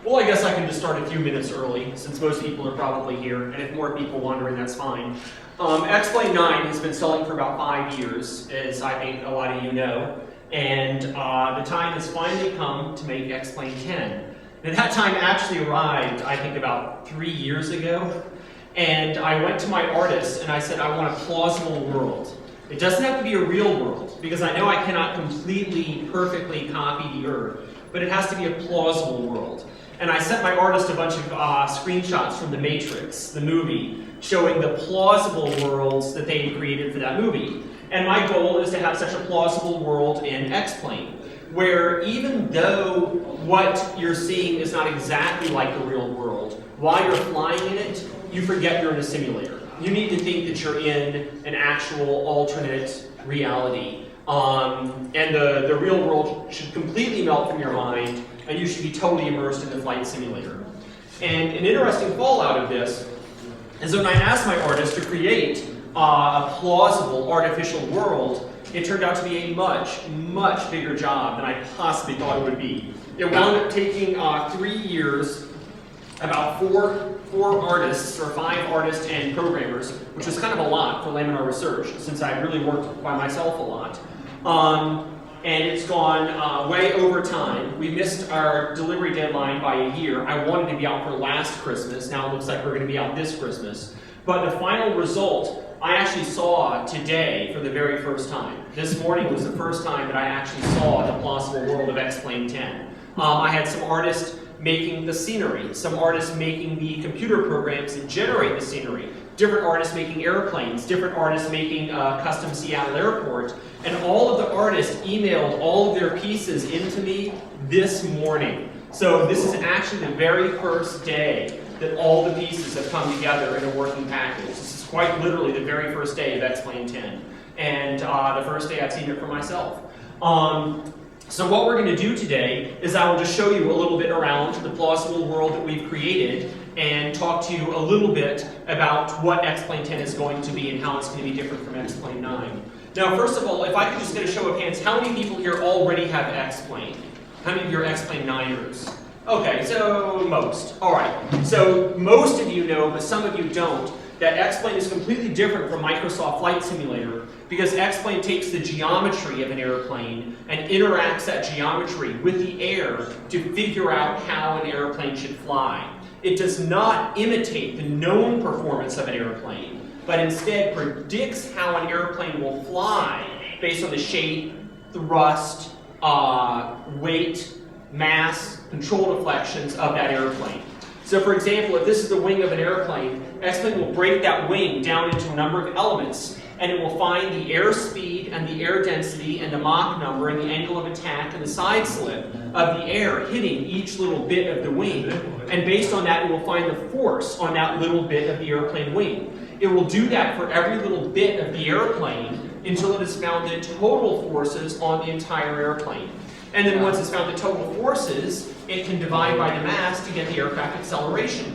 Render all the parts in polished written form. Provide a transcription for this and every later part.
Well, I guess I can just start a few minutes early, since most people are probably here, and if more people wondering, that's fine. X-Plane 9 has been selling for about 5 years, as I think a lot of you know, and the time has finally come to make X-Plane 10. And that time actually arrived, I think, about 3 years ago, and I went to my artist and I said, I want a plausible world. It doesn't have to be a real world, because I know I cannot completely, perfectly copy the Earth, but it has to be a plausible world. And I sent my artist a bunch of screenshots from The Matrix, the movie, showing the plausible worlds that they had created for that movie. And my goal is to have such a plausible world in X-Plane, where even though what you're seeing is not exactly like the real world, while you're flying in it, you forget you're in a simulator. You need to think that you're in an actual alternate reality. And the real world should completely melt from your mind, and you should be totally immersed in the flight simulator. And an interesting fallout of this is when I asked my artist to create a plausible artificial world, it turned out to be a much, much bigger job than I possibly thought it would be. It wound up taking 3 years, about four artists, or 5 artists and programmers, which was kind of a lot for laminar research, since I really worked by myself a lot. And it's gone way over time. We missed our delivery deadline by a year. I wanted to be out for last Christmas. Now it looks like we're going to be out this Christmas. But the final result I actually saw today for the very first time. This morning was the first time that I actually saw the plausible world of X-Plane 10. I had some artists making the scenery, some artists making the computer programs that generate the scenery, different artists making airplanes, different artists making a custom Seattle airport, and all of the artists emailed all of their pieces into me this morning. So this is actually the very first day that all the pieces have come together in a working package. This is quite literally the very first day of X-Plane 10, and the first day I've seen it for myself. So what we're going to do today is I will just show you a little bit around the plausible world that we've created and talk to you a little bit about what X-Plane 10 is going to be and how it's going to be different from X-Plane 9. Now, first of all, if I could just get a show of hands, how many people here already have X-Plane? How many of you are X-Plane 9ers? Okay, so most. All right, so most of you know, but some of you don't, that X-Plane is completely different from Microsoft Flight Simulator because X-Plane takes the geometry of an airplane and interacts that geometry with the air to figure out how an airplane should fly. It does not imitate the known performance of an airplane, but instead predicts how an airplane will fly based on the shape, thrust, weight, mass, control deflections of that airplane. So for example, if this is the wing of an airplane, X-Plane will break that wing down into a number of elements, and it will find the airspeed and the air density and the Mach number and the angle of attack and the side slip of the air hitting each little bit of the wing. And based on that, it will find the force on that little bit of the airplane wing. It will do that for every little bit of the airplane until it has found the total forces on the entire airplane. And then once it's found the total forces, it can divide by the mass to get the aircraft acceleration.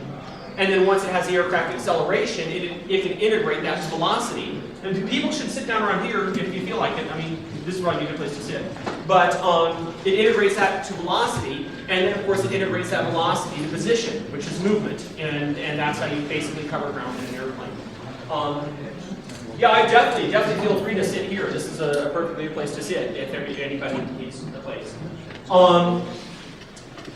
And then once it has the aircraft acceleration, it can integrate that to velocity. And people should sit down around here if you feel like it. I mean, this is probably a good place to sit. But it integrates that to velocity, and then of course it integrates that velocity to position, which is movement. And that's how you basically cover ground in an airplane. Yeah, I definitely feel free to sit here. This is a perfect good place to sit if anybody needs a place.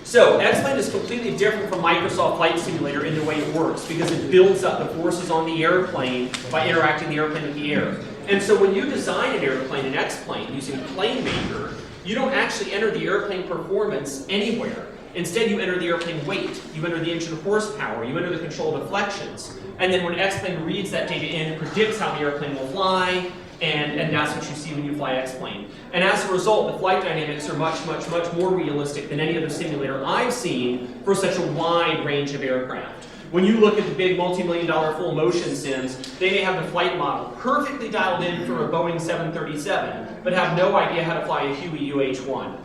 So X-Plane is completely different from Microsoft Flight Simulator in the way it works because it builds up the forces on the airplane by interacting the airplane with the air. And so when you design an airplane in X-Plane using PlaneMaker, you don't actually enter the airplane performance anywhere. Instead, you enter the airplane weight, you enter the engine horsepower, you enter the control deflections. And then when X-Plane reads that data in, it predicts how the airplane will fly, and that's what you see when you fly X-Plane. And as a result, the flight dynamics are much, much, much more realistic than any other simulator I've seen for such a wide range of aircraft. When you look at the big multi-million-dollar full motion sims, they may have the flight model perfectly dialed in for a Boeing 737, but have no idea how to fly a Huey UH-1.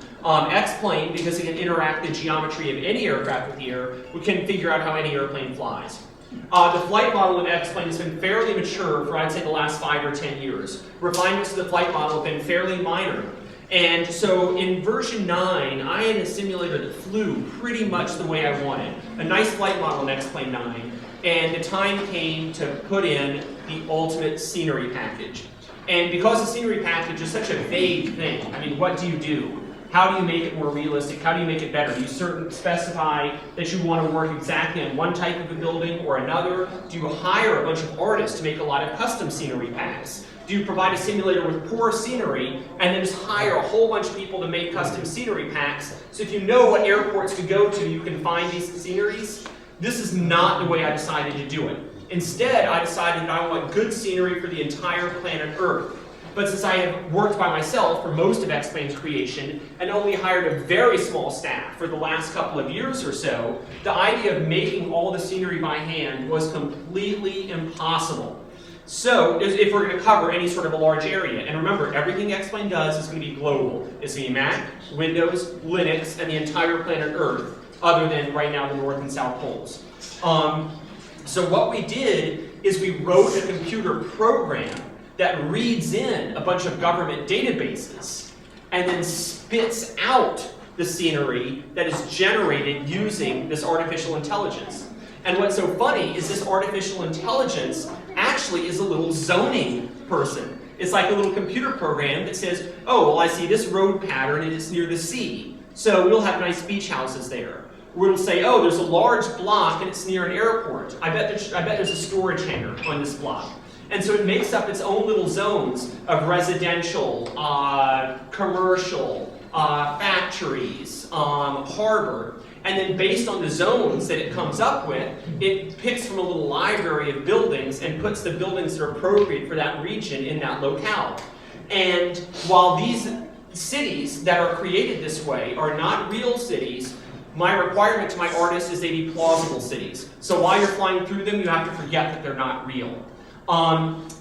X-Plane, because it can interact the geometry of any aircraft with the air, we can figure out how any airplane flies. The flight model in X-Plane has been fairly mature for, I'd say, the last 5 or 10 years. Refinements to the flight model have been fairly minor. And so in version 9, I had a simulator that flew pretty much the way I wanted. A nice flight model in X-Plane 9. And the time came to put in the ultimate scenery package. And because the scenery package is such a vague thing, I mean, what do you do? How do you make it more realistic? How do you make it better? Do you specify that you want to work exactly on one type of a building or another? Do you hire a bunch of artists to make a lot of custom scenery packs? Do you provide a simulator with poor scenery and then just hire a whole bunch of people to make custom scenery packs? So if you know what airports to go to, you can find these sceneries. This is not the way I decided to do it. Instead, I decided I want good scenery for the entire planet Earth. But since I have worked by myself for most of X-Plane's creation and only hired a very small staff for the last couple of years or so, the idea of making all the scenery by hand was completely impossible. So, if we're going to cover any sort of a large area, and remember, everything X-Plane does is going to be global. It's going to be Mac, Windows, Linux, and the entire planet Earth, other than right now the North and South Poles. So what we did is we wrote a computer program that reads in a bunch of government databases and then spits out the scenery that is generated using this artificial intelligence. And what's so funny is this artificial intelligence actually is a little zoning person. It's like a little computer program that says, oh, well, I see this road pattern and it's near the sea, so we'll have nice beach houses there. We'll say, oh, there's a large block and it's near an airport. I bet there's a storage hangar on this block. And so it makes up its own little zones of residential, commercial, factories, harbor. And then based on the zones that it comes up with, it picks from a little library of buildings and puts the buildings that are appropriate for that region in that locale. And while these cities that are created this way are not real cities, my requirement to my artists is they be plausible cities. So while you're flying through them, you have to forget that they're not real.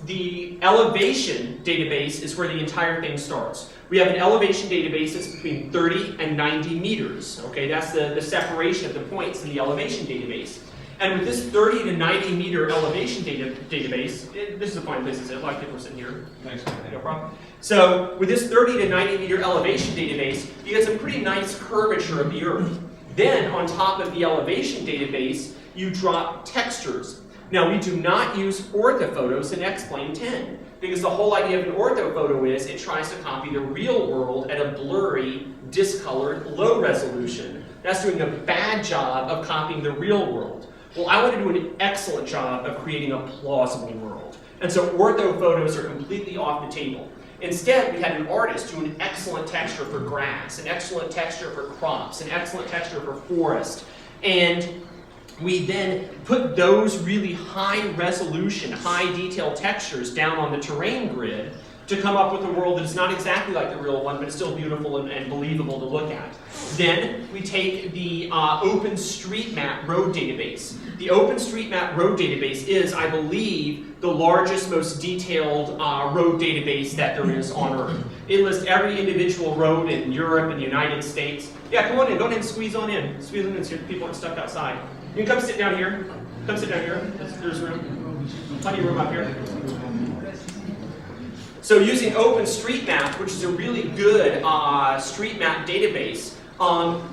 The elevation database is where the entire thing starts. We have an elevation database that's between 30 and 90 meters. Okay, that's the separation of the points in the elevation database. And with this 30 to 90 meter elevation database, this is a fine place to sit. A lot of people are sitting here. Thanks. No problem. So with this 30 to 90 meter elevation database, you get some pretty nice curvature of the Earth. Then on top of the elevation database, you drop textures. Now, we do not use orthophotos in X-Plane 10, because the whole idea of an orthophoto is it tries to copy the real world at a blurry, discolored, low resolution. That's doing a bad job of copying the real world. Well, I want to do an excellent job of creating a plausible world. And so orthophotos are completely off the table. Instead, we had an artist do an excellent texture for grass, an excellent texture for crops, an excellent texture for forest. And we then put those really high resolution, high detail textures down on the terrain grid to come up with a world that is not exactly like the real one, but it's still beautiful and believable to look at. Then we take the OpenStreetMap road database. The OpenStreetMap road database is, I believe, the largest, most detailed road database that there is on Earth. It lists every individual road in Europe and the United States. Yeah, come on in, go ahead and squeeze on in. Squeeze on in so people aren't stuck outside. You can come sit down here. Come sit down here. There's room. Plenty of room up here. So using OpenStreetMap, which is a really good street map database,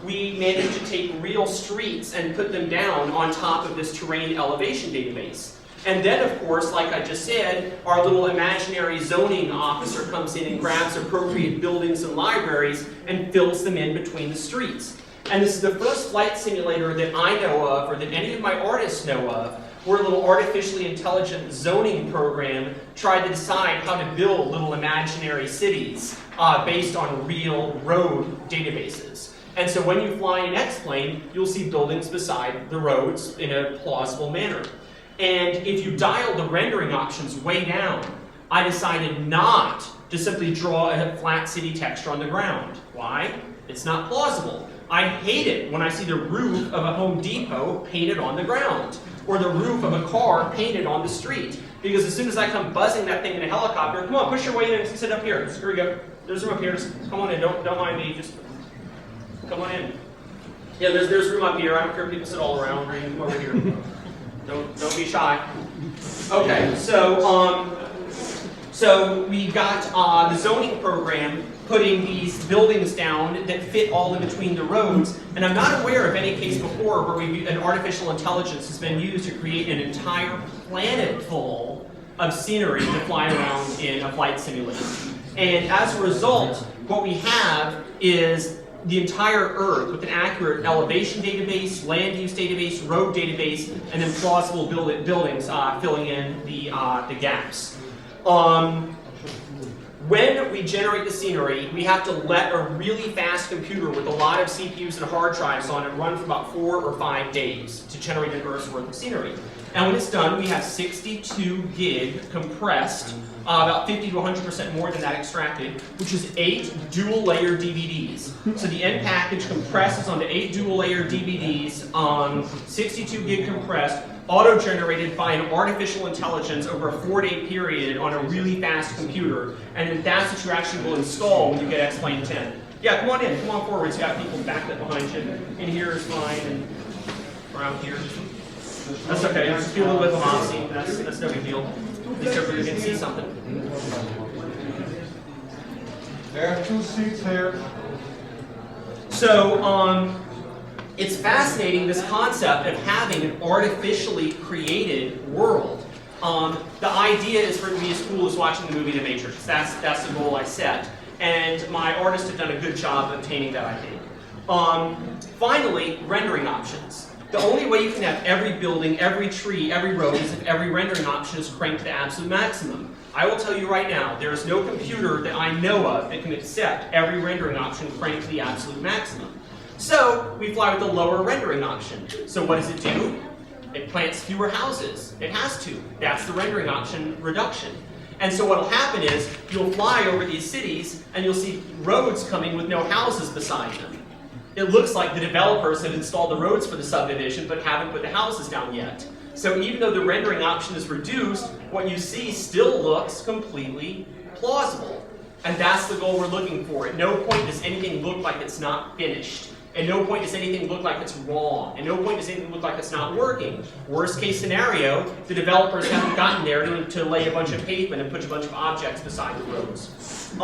we managed to take real streets and put them down on top of this terrain elevation database. And then, of course, like I just said, our little imaginary zoning officer comes in and grabs appropriate buildings and libraries and fills them in between the streets. And this is the first flight simulator that I know of, or that any of my artists know of, where a little artificially intelligent zoning program tried to decide how to build little imaginary cities based on real road databases. And so when you fly in X-Plane, you'll see buildings beside the roads in a plausible manner. And if you dial the rendering options way down, I decided not to simply draw a flat city texture on the ground. Why? It's not plausible. I hate it when I see the roof of a Home Depot painted on the ground, or the roof of a car painted on the street. Because as soon as I come buzzing that thing in a helicopter, come on, push your way in and sit up here. Here we go. There's room up here. Just come on in. Don't mind me. Just come on in. Yeah, there's room up here. I don't care if people sit all around, or you can come over here. Don't be shy. Okay, so So we've got the zoning program putting these buildings down that fit all in between the roads, and I'm not aware of any case before where an artificial intelligence has been used to create an entire planet full of scenery to fly around in a flight simulator. And as a result, what we have is the entire Earth with an accurate elevation database, land use database, road database, and then plausible buildings filling in the gaps. When we generate the scenery, we have to let a really fast computer with a lot of CPUs and hard drives on it run for about 4 or 5 days to generate an Earth's worth of scenery. And when it's done, we have 62 gig compressed, about 50 to 100% more than that extracted, which is 8 dual-layer DVDs. So the end package compresses onto 8 dual-layer DVDs, 62 gig compressed, auto-generated by an artificial intelligence over a 4-day period on a really fast computer, and then that's what you actually will install when you get X-Plane 10. Yeah, come on in, come on forward. You got people back up behind you. In here is fine, and around here. That's okay. Just do a little bit of modesty. That's no big deal. At least everybody can see something. There are 2 seats here. So, it's fascinating, this concept of having an artificially created world. The idea is for it to be as cool as watching the movie The Matrix. That's the goal I set. And my artists have done a good job of obtaining that, I think. Finally, rendering options. The only way you can have every building, every tree, every road is if every rendering option is cranked to the absolute maximum. I will tell you right now, there is no computer that I know of that can accept every rendering option cranked to the absolute maximum. So we fly with the lower rendering option. So what does it do? It plants fewer houses. It has to. That's the rendering option reduction. And so what will happen is you'll fly over these cities and you'll see roads coming with no houses beside them. It looks like the developers have installed the roads for the subdivision but haven't put the houses down yet. So even though the rendering option is reduced, what you see still looks completely plausible. And that's the goal we're looking for. At no point does anything look like it's not finished. At no point does anything look like it's wrong. At no point does anything look like it's not working. Worst case scenario, the developers haven't gotten there to lay a bunch of pavement and put a bunch of objects beside the roads.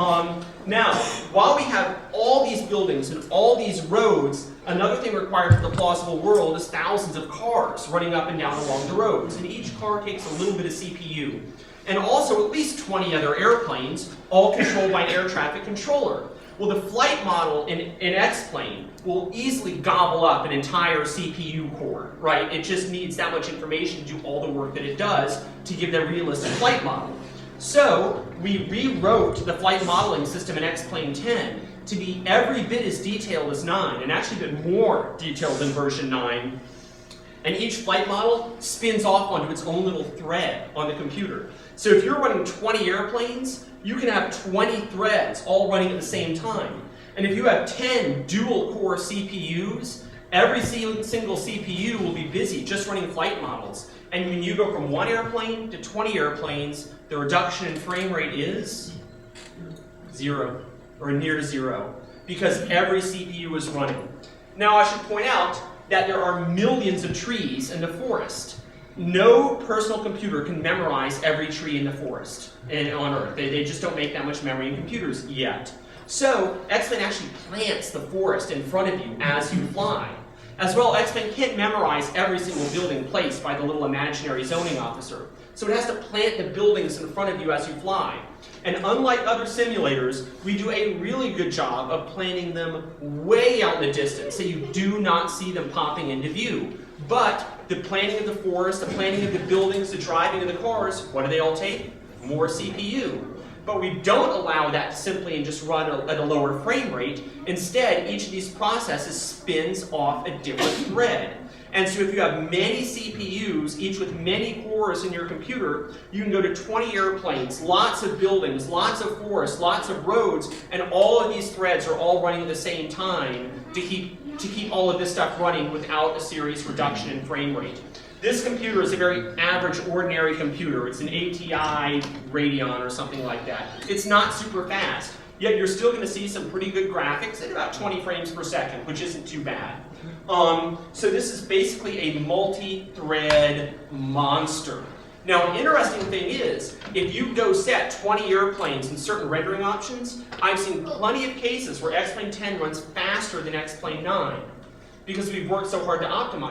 Now, while we have all these buildings and all these roads, another thing required for the plausible world is thousands of cars running up and down along the roads. And each car takes a little bit of CPU. And also at least 20 other airplanes, all controlled by an air traffic controller. Well, the flight model in X-Plane will easily gobble up an entire CPU core, right? It just needs that much information to do all the work that it does to give that realistic flight model. So we rewrote the flight modeling system in X-Plane 10 to be every bit as detailed as 9, and actually a bit more detailed than version 9. And each flight model spins off onto its own little thread on the computer. So if you're running 20 airplanes, you can have 20 threads all running at the same time. And if you have 10 dual-core CPUs, every single CPU will be busy just running flight models. And when you go from 1 airplane to 20 airplanes, the reduction in frame rate is 0, or near to 0, because every CPU is running. Now I should point out that there are millions of trees in the forest. No personal computer can memorize every tree in the forest on Earth. They just don't make that much memory in computers yet. So X-Plane actually plants the forest in front of you as you fly. As well, X-Plane can't memorize every single building placed by the little imaginary zoning officer. So it has to plant the buildings in front of you as you fly. And unlike other simulators, we do a really good job of planting them way out in the distance, so you do not see them popping into view. But the planting of the forest, the planting of the buildings, the driving of the cars, what do they all take? More CPU. But we don't allow that to simply and just run at a lower frame rate. Instead, each of these processes spins off a different thread. And so if you have many CPUs, each with many cores in your computer, you can go to 20 airplanes, lots of buildings, lots of forests, lots of roads, and all of these threads are all running at the same time to keep all of this stuff running without a serious reduction in frame rate. This computer is a very average, ordinary computer. It's an ATI Radeon or something like that. It's not super fast, yet you're still going to see some pretty good graphics at about 20 frames per second, which isn't too bad. So this is basically a multi-thread monster. Now, an interesting thing is, if you go set 20 airplanes in certain rendering options, I've seen plenty of cases where X-Plane 10 runs faster than X-Plane 9 because we've worked so hard to optimize.